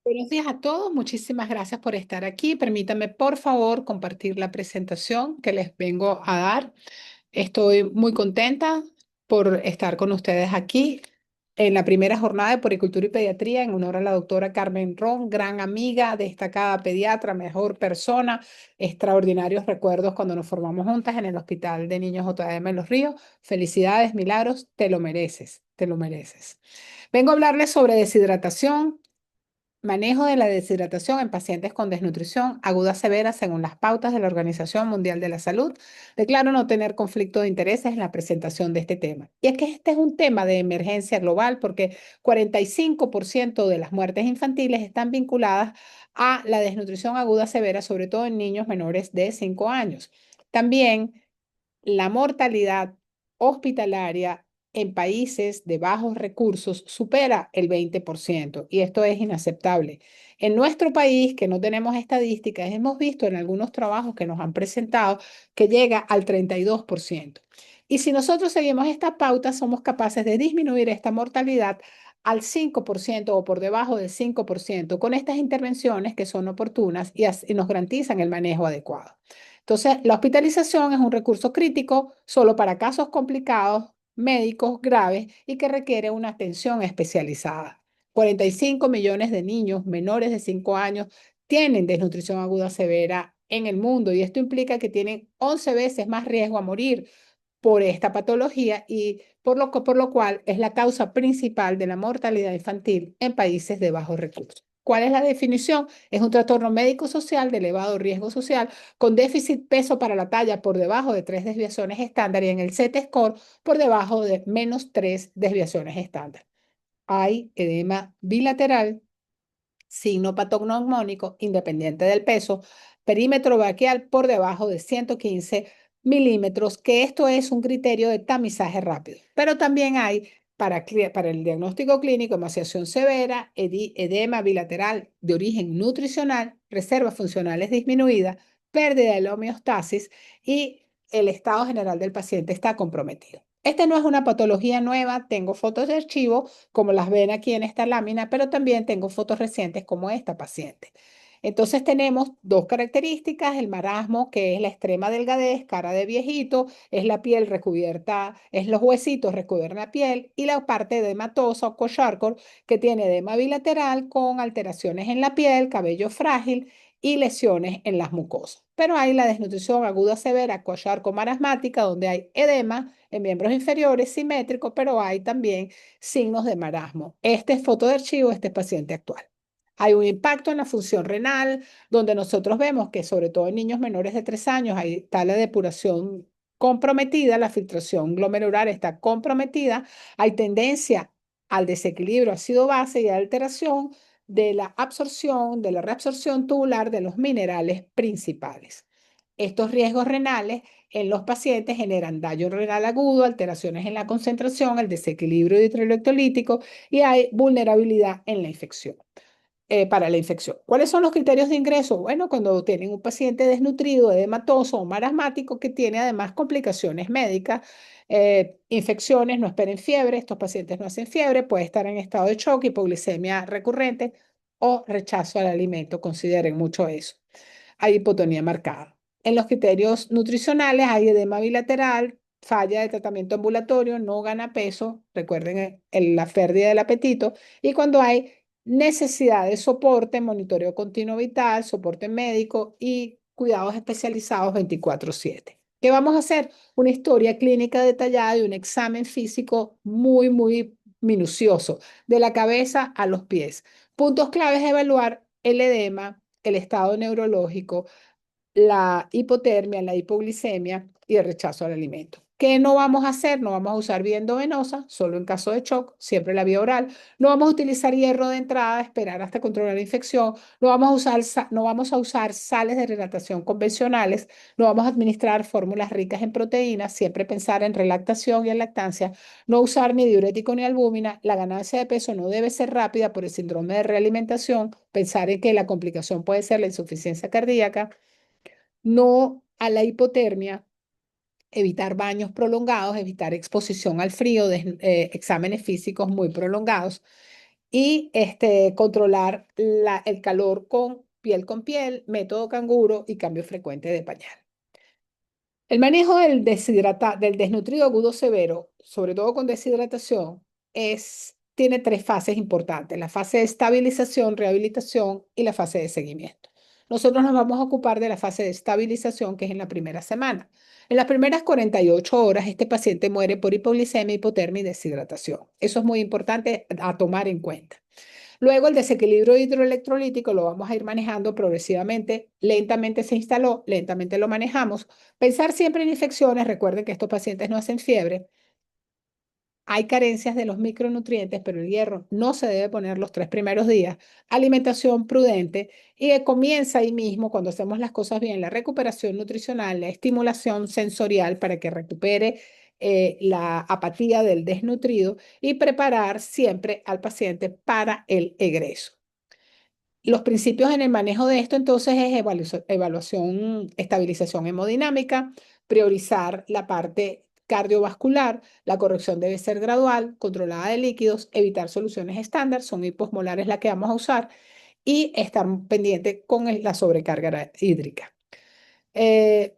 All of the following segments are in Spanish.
Buenos días a todos, muchísimas gracias por estar aquí. Permítanme, por favor, compartir la presentación que les vengo a dar. Estoy muy contenta por estar con ustedes aquí en la primera jornada de Poricultura y Pediatría en honor a la doctora Carmen Ron, gran amiga, destacada pediatra, mejor persona, extraordinarios recuerdos cuando nos formamos juntas en el Hospital de Niños JM en Los Ríos. Felicidades, Milagros, te lo mereces, te lo mereces. Vengo a hablarles sobre deshidratación. Manejo de la deshidratación en pacientes con desnutrición aguda severa según las pautas de la Organización Mundial de la Salud. Declaro no tener conflicto de intereses en la presentación de este tema. Y es que este es un tema de emergencia global porque 45% de las muertes infantiles están vinculadas a la desnutrición aguda severa, sobre todo en niños menores de 5 años. También la mortalidad hospitalaria en países de bajos recursos supera el 20% y esto es inaceptable. En nuestro país, que no tenemos estadísticas, hemos visto en algunos trabajos que nos han presentado que llega al 32%. Y si nosotros seguimos esta pauta, somos capaces de disminuir esta mortalidad al 5% o por debajo del 5% con estas intervenciones que son oportunas y nos garantizan el manejo adecuado. Entonces, la hospitalización es un recurso crítico solo para casos complicados, médicos graves y que requiere una atención especializada. 45 millones de niños menores de 5 años tienen desnutrición aguda severa en el mundo y esto implica que tienen 11 veces más riesgo a morir por esta patología y por lo cual es la causa principal de la mortalidad infantil en países de bajos recursos. ¿Cuál es la definición? Es un trastorno médico-social de elevado riesgo social con déficit peso para la talla por debajo de 3 desviaciones estándar y en el Z-score por debajo de menos 3 desviaciones estándar. Hay edema bilateral, signo patognomónico independiente del peso, perímetro braquial por debajo de 115 milímetros, que esto es un criterio de tamizaje rápido. Pero también hay para el diagnóstico clínico, emaciación severa, edema bilateral de origen nutricional, reservas funcionales disminuidas, pérdida de la homeostasis y el estado general del paciente está comprometido. Esta no es una patología nueva, tengo fotos de archivo como las ven aquí en esta lámina, pero también tengo fotos recientes como esta paciente. Entonces tenemos dos características, el marasmo, que es la extrema delgadez, cara de viejito, es la piel recubierta, es los huesitos recubiertan la piel, y la parte edematosa o coxarcol, que tiene edema bilateral con alteraciones en la piel, cabello frágil y lesiones en las mucosas. Pero hay la desnutrición aguda severa, coxarco-marasmática, donde hay edema en miembros inferiores simétrico, pero hay también signos de marasmo. Este es foto de archivo, este es paciente actual. Hay un impacto en la función renal, donde nosotros vemos que sobre todo en niños menores de 3 años hay está la depuración comprometida, la filtración glomerular está comprometida, hay tendencia al desequilibrio ácido-base y alteración de la absorción, de la reabsorción tubular de los minerales principales. Estos riesgos renales en los pacientes generan daño renal agudo, alteraciones en la concentración, el desequilibrio hidroelectrolítico y hay vulnerabilidad en la infección. Para la infección. ¿Cuáles son los criterios de ingreso? Bueno, cuando tienen un paciente desnutrido, edematoso o marasmático que tiene además complicaciones médicas, infecciones, no esperen fiebre, estos pacientes no hacen fiebre, puede estar en estado de shock, hipoglicemia recurrente o rechazo al alimento, consideren mucho eso. Hay hipotonía marcada. En los criterios nutricionales hay edema bilateral, falla de tratamiento ambulatorio, no gana peso, recuerden la pérdida del apetito, y cuando hay necesidad de soporte, monitoreo continuo vital, soporte médico y cuidados especializados 24/7. ¿Qué vamos a hacer? Una historia clínica detallada y un examen físico muy, muy minucioso, de la cabeza a los pies. Puntos claves a evaluar el edema, el estado neurológico, la hipotermia, la hipoglicemia y el rechazo al alimento. ¿Qué no vamos a hacer? No vamos a usar vía endovenosa, solo en caso de shock, siempre la vía oral. No vamos a utilizar hierro de entrada, esperar hasta controlar la infección. No vamos a usar sales de hidratación convencionales. No vamos a administrar fórmulas ricas en proteínas, siempre pensar en relactación y en lactancia. No usar ni diurético ni albúmina. La ganancia de peso no debe ser rápida por el síndrome de realimentación. Pensar en que la complicación puede ser la insuficiencia cardíaca, no a la hipotermia, evitar baños prolongados, evitar exposición al frío, exámenes físicos muy prolongados y controlar el calor con piel, método canguro y cambio frecuente de pañal. El manejo del desnutrido agudo severo, sobre todo con deshidratación, tiene tres fases importantes: la fase de estabilización, rehabilitación y la fase de seguimiento. Nosotros nos vamos a ocupar de la fase de estabilización, que es en la primera semana. En las primeras 48 horas, este paciente muere por hipoglicemia, hipotermia y deshidratación. Eso es muy importante a tomar en cuenta. Luego el desequilibrio hidroelectrolítico lo vamos a ir manejando progresivamente. Lentamente se instaló, lentamente lo manejamos. Pensar siempre en infecciones. Recuerden que estos pacientes no hacen fiebre. Hay carencias de los micronutrientes, pero el hierro no se debe poner los 3 primeros días. Alimentación prudente y comienza ahí mismo, cuando hacemos las cosas bien, la recuperación nutricional, la estimulación sensorial para que recupere la apatía del desnutrido y preparar siempre al paciente para el egreso. Los principios en el manejo de esto entonces es evaluación, estabilización hemodinámica, priorizar la parte cardiovascular, la corrección debe ser gradual, controlada de líquidos, evitar soluciones estándar, son hiposmolares las que vamos a usar, y estar pendiente con la sobrecarga hídrica. Eh,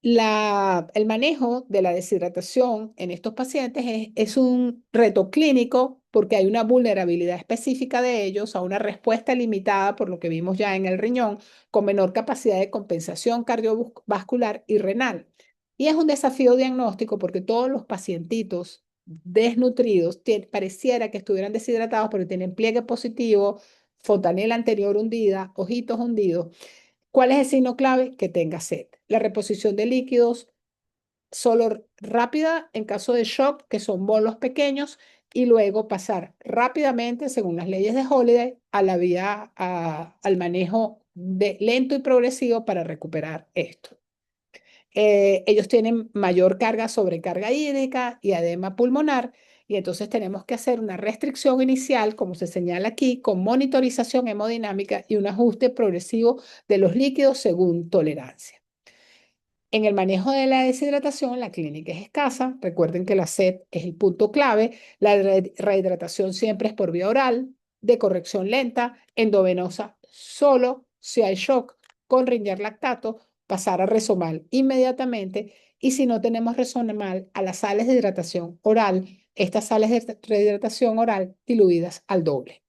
el manejo de la deshidratación en estos pacientes es un reto clínico porque hay una vulnerabilidad específica de ellos a una respuesta limitada, por lo que vimos ya en el riñón, con menor capacidad de compensación cardiovascular y renal. Y es un desafío diagnóstico porque todos los pacientitos desnutridos pareciera que estuvieran deshidratados porque tienen pliegue positivo, fontanela anterior hundida, ojitos hundidos. ¿Cuál es el signo clave? Que tenga sed. La reposición de líquidos solo rápida en caso de shock, que son bolos pequeños, y luego pasar rápidamente, según las leyes de Holiday, a la vía, al manejo lento y progresivo para recuperar esto. Ellos tienen mayor carga, sobrecarga hídrica y edema pulmonar, y entonces tenemos que hacer una restricción inicial, como se señala aquí, con monitorización hemodinámica y un ajuste progresivo de los líquidos según tolerancia. En el manejo de la deshidratación, la clínica es escasa. Recuerden que la sed es el punto clave. La rehidratación siempre es por vía oral, de corrección lenta, endovenosa, solo si hay shock con Ringer lactato, pasar a Resomal inmediatamente. Y si no tenemos Resomal, a las sales de hidratación oral, estas sales de rehidratación oral diluidas al doble.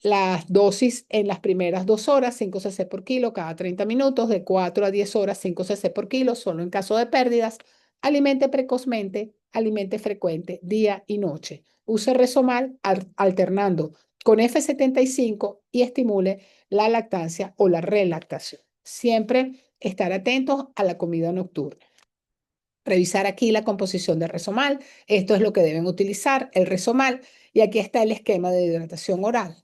Las dosis en las primeras 2 horas, 5 cc por kilo cada 30 minutos, de 4 a 10 horas, 5 cc por kilo, solo en caso de pérdidas. Alimente precozmente, alimente frecuente, día y noche. Use Resomal alternando con F75 y estimule la lactancia o la relactación. Siempre estar atentos a la comida nocturna. Revisar aquí la composición del Resomal. Esto es lo que deben utilizar, el Resomal. Y aquí está el esquema de hidratación oral.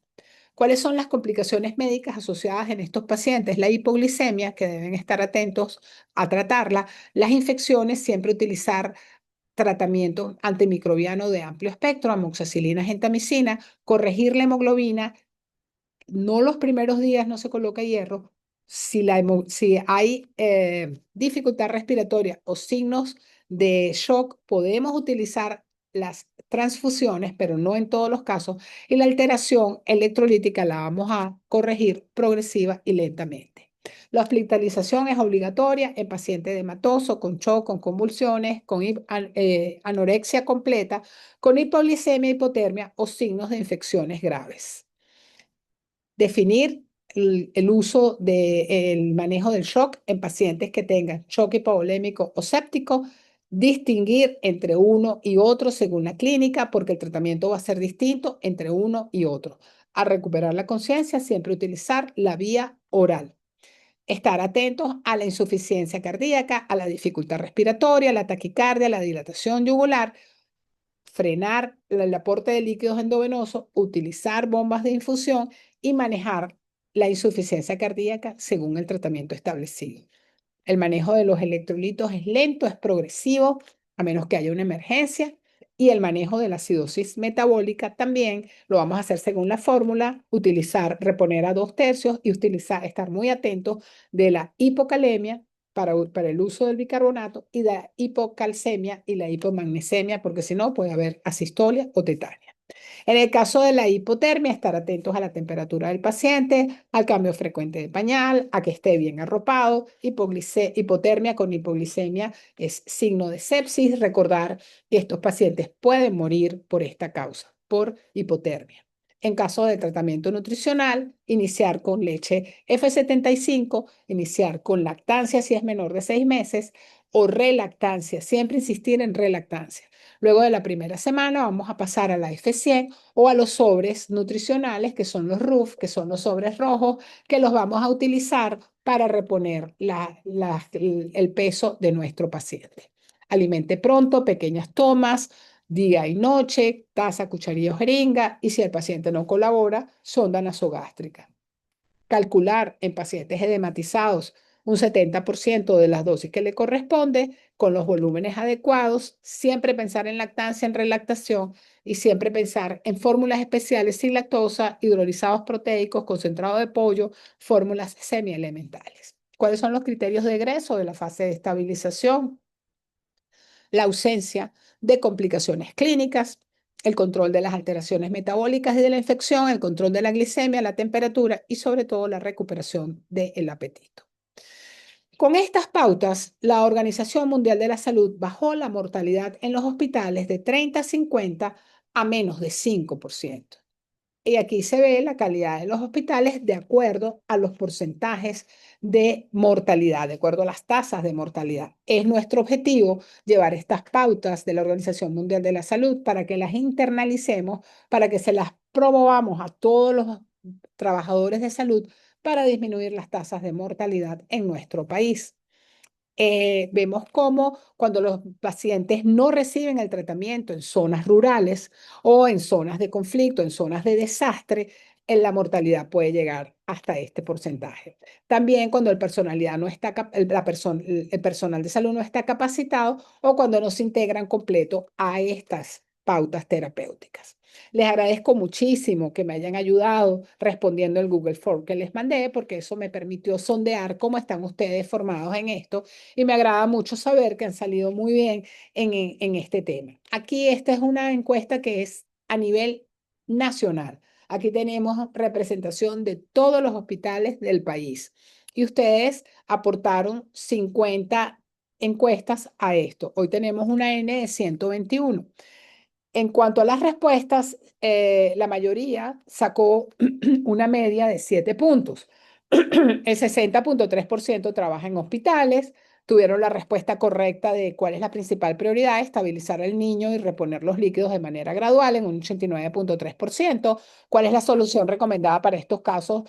¿Cuáles son las complicaciones médicas asociadas en estos pacientes? La hipoglicemia, que deben estar atentos a tratarla. Las infecciones, siempre utilizar tratamiento antimicrobiano de amplio espectro, amoxicilina, gentamicina, corregir la hemoglobina. No los primeros días no se coloca hierro. Si hay dificultad respiratoria o signos de shock, podemos utilizar las transfusiones, pero no en todos los casos. Y la alteración electrolítica la vamos a corregir progresiva y lentamente. La hospitalización es obligatoria en paciente hematoso, con shock, con convulsiones, con anorexia completa, con hipoglicemia, hipotermia o signos de infecciones graves. Definir el uso del manejo del shock en pacientes que tengan shock hipovolémico o séptico, distinguir entre uno y otro según la clínica, porque el tratamiento va a ser distinto entre uno y otro. A recuperar la conciencia, siempre utilizar la vía oral. Estar atentos a la insuficiencia cardíaca, a la dificultad respiratoria, la taquicardia, la dilatación yugular, frenar el aporte de líquidos endovenosos, utilizar bombas de infusión y manejar la insuficiencia cardíaca según el tratamiento establecido. El manejo de los electrolitos es lento, es progresivo, a menos que haya una emergencia. Y el manejo de la acidosis metabólica también lo vamos a hacer según la fórmula, utilizar, reponer a 2/3 y estar muy atentos de la hipocalemia para el uso del bicarbonato y de la hipocalcemia y la hipomagnesemia, porque si no puede haber asistolia o tetania. En el caso de la hipotermia, estar atentos a la temperatura del paciente, al cambio frecuente de pañal, a que esté bien arropado. Hipotermia con hipoglicemia es signo de sepsis. Recordar que estos pacientes pueden morir por esta causa, por hipotermia. En caso de tratamiento nutricional, iniciar con leche F75, iniciar con lactancia si es menor de 6 meses o relactancia, siempre insistir en relactancia. Luego de la primera semana vamos a pasar a la F100 o a los sobres nutricionales, que son los RUF, que son los sobres rojos, que los vamos a utilizar para reponer el peso de nuestro paciente. Alimente pronto, pequeñas tomas, día y noche, taza, cucharilla o jeringa, y si el paciente no colabora, sonda nasogástrica. Calcular en pacientes edematizados un 70% de las dosis que le corresponde con los volúmenes adecuados, siempre pensar en lactancia, en relactación y siempre pensar en fórmulas especiales sin lactosa, hidrolizados proteicos, concentrado de pollo, fórmulas semielementales. ¿Cuáles son los criterios de egreso de la fase de estabilización? La ausencia de complicaciones clínicas, el control de las alteraciones metabólicas y de la infección, el control de la glicemia, la temperatura y sobre todo la recuperación del apetito. Con estas pautas, la Organización Mundial de la Salud bajó la mortalidad en los hospitales de 30 a 50 a menos de 5%. Y aquí se ve la calidad de los hospitales de acuerdo a los porcentajes de mortalidad, de acuerdo a las tasas de mortalidad. Es nuestro objetivo llevar estas pautas de la Organización Mundial de la Salud para que las internalicemos, para que se las promovamos a todos los trabajadores de salud para disminuir las tasas de mortalidad en nuestro país. Vemos cómo cuando los pacientes no reciben el tratamiento en zonas rurales o en zonas de conflicto, en zonas de desastre, la mortalidad puede llegar hasta este porcentaje. También cuando no está, el personal de salud no está capacitado o cuando no se integran completo a estas pautas terapéuticas. Les agradezco muchísimo que me hayan ayudado respondiendo el Google Form que les mandé, porque eso me permitió sondear cómo están ustedes formados en esto y me agrada mucho saber que han salido muy bien en este tema. Aquí esta es una encuesta que es a nivel nacional. Aquí tenemos representación de todos los hospitales del país y ustedes aportaron 50 encuestas a esto. Hoy tenemos una N de 121. En cuanto a las respuestas, la mayoría sacó una media de 7 puntos. El 60,3% trabaja en hospitales, tuvieron la respuesta correcta de cuál es la principal prioridad, estabilizar al niño y reponer los líquidos de manera gradual en un 89,3%. ¿Cuál es la solución recomendada para estos casos?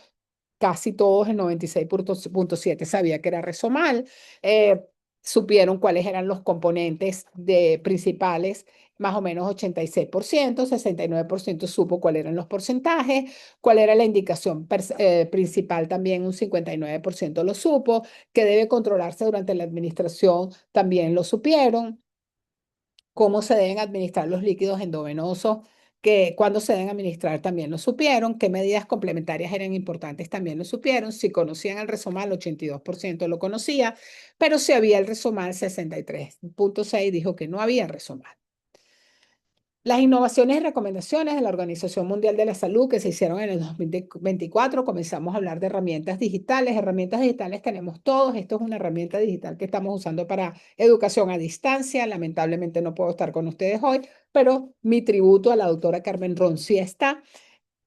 Casi todos, el 96,7 sabía que era Resomal. Eh, Supieron cuáles eran los componentes principales, más o menos 86%, 69% supo cuáles eran los porcentajes, cuál era la indicación principal también, un 59% lo supo, que debe controlarse durante la administración, también lo supieron, cómo se deben administrar los líquidos endovenosos, que cuándo se deben administrar también lo supieron, qué medidas complementarias eran importantes también lo supieron, si conocían el Resomal, 82% lo conocía, pero si había el Resomal, 63,6% dijo que no había Resomal. Las innovaciones y recomendaciones de la Organización Mundial de la Salud que se hicieron en el 2024, comenzamos a hablar de herramientas digitales. Herramientas digitales tenemos todos. Esto es una herramienta digital que estamos usando para educación a distancia. Lamentablemente no puedo estar con ustedes hoy, pero mi tributo a la doctora Carmen Ron sí está.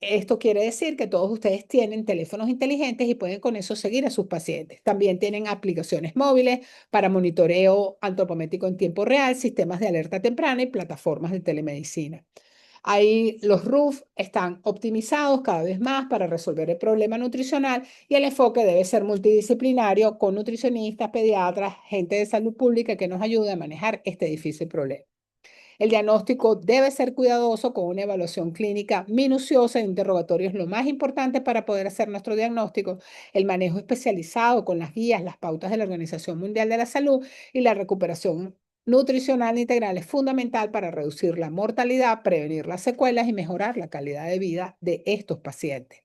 Esto quiere decir que todos ustedes tienen teléfonos inteligentes y pueden con eso seguir a sus pacientes. También tienen aplicaciones móviles para monitoreo antropométrico en tiempo real, sistemas de alerta temprana y plataformas de telemedicina. Ahí los RUF están optimizados cada vez más para resolver el problema nutricional y el enfoque debe ser multidisciplinario con nutricionistas, pediatras, gente de salud pública que nos ayude a manejar este difícil problema. El diagnóstico debe ser cuidadoso con una evaluación clínica minuciosa e interrogatorios lo más importante para poder hacer nuestro diagnóstico, el manejo especializado con las guías, las pautas de la Organización Mundial de la Salud y la recuperación nutricional integral es fundamental para reducir la mortalidad, prevenir las secuelas y mejorar la calidad de vida de estos pacientes.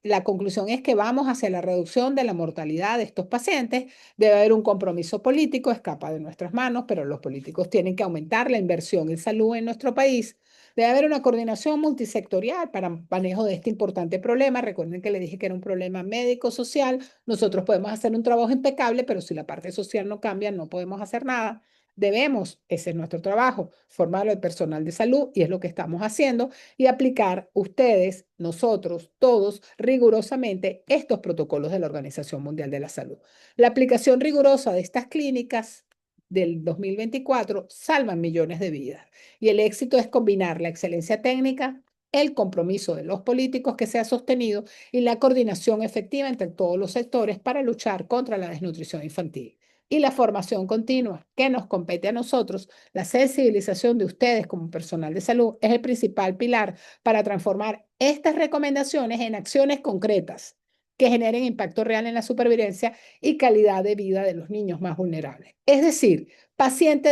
La conclusión es que vamos hacia la reducción de la mortalidad de estos pacientes. Debe haber un compromiso político, escapa de nuestras manos, pero los políticos tienen que aumentar la inversión en salud en nuestro país Debe haber una coordinación multisectorial para manejo de este importante problema. Recuerden que le dije que era un problema médico-social. Nosotros podemos hacer un trabajo impecable, pero si la parte social no cambia, no podemos hacer nada. Debemos, ese es nuestro trabajo, formar al personal de salud y es lo que estamos haciendo y aplicar ustedes, nosotros, todos, rigurosamente estos protocolos de la Organización Mundial de la Salud. La aplicación rigurosa de estas clínicas del 2024 salvan millones de vidas y el éxito es combinar la excelencia técnica, el compromiso de los políticos que sea sostenido y la coordinación efectiva entre todos los sectores para luchar contra la desnutrición infantil y la formación continua que nos compete a nosotros, la sensibilización de ustedes como personal de salud es el principal pilar para transformar estas recomendaciones en acciones concretas que generen impacto real en la supervivencia y calidad de vida de los niños más vulnerables. Es decir, paciente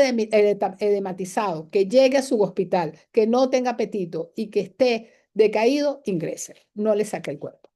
edematizado que llegue a su hospital, que no tenga apetito y que esté decaído, ingrese, no le saque el cuerpo.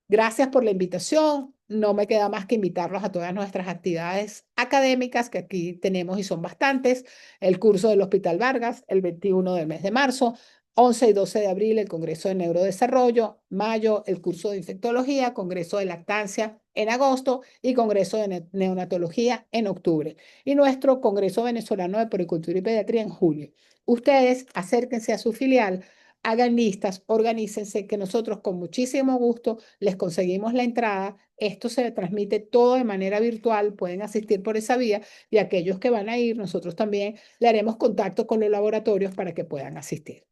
Gracias por la invitación. No me queda más que invitarlos a todas nuestras actividades académicas que aquí tenemos y son bastantes. El curso del Hospital Vargas, el 21 del mes de marzo, 11 y 12 de abril, el Congreso de Neurodesarrollo, mayo, el curso de infectología, Congreso de Lactancia en agosto y Congreso de Neonatología en octubre. Y nuestro Congreso Venezolano de Poricultura y Pediatría en julio. Ustedes acérquense a su filial, hagan listas, organícense, que nosotros con muchísimo gusto les conseguimos la entrada. Esto se transmite todo de manera virtual, pueden asistir por esa vía y aquellos que van a ir, nosotros también le haremos contacto con los laboratorios para que puedan asistir.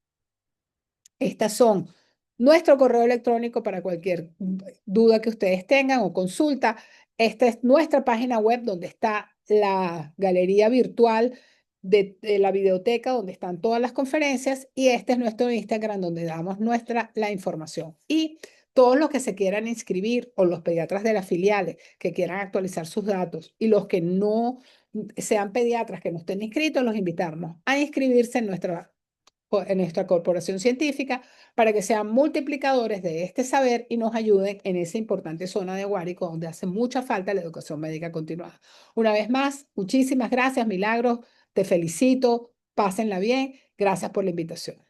Estas son nuestro correo electrónico para cualquier duda que ustedes tengan o consulta. Esta es nuestra página web donde está la galería virtual de la videoteca donde están todas las conferencias y este es nuestro Instagram donde damos la información. Y todos los que se quieran inscribir o los pediatras de las filiales que quieran actualizar sus datos y los que no sean pediatras que no estén inscritos, los invitamos a inscribirse en nuestra corporación científica para que sean multiplicadores de este saber y nos ayuden en esa importante zona de Guárico donde hace mucha falta la educación médica continuada. Una vez más, muchísimas gracias, Milagros, te felicito, pásenla bien, gracias por la invitación.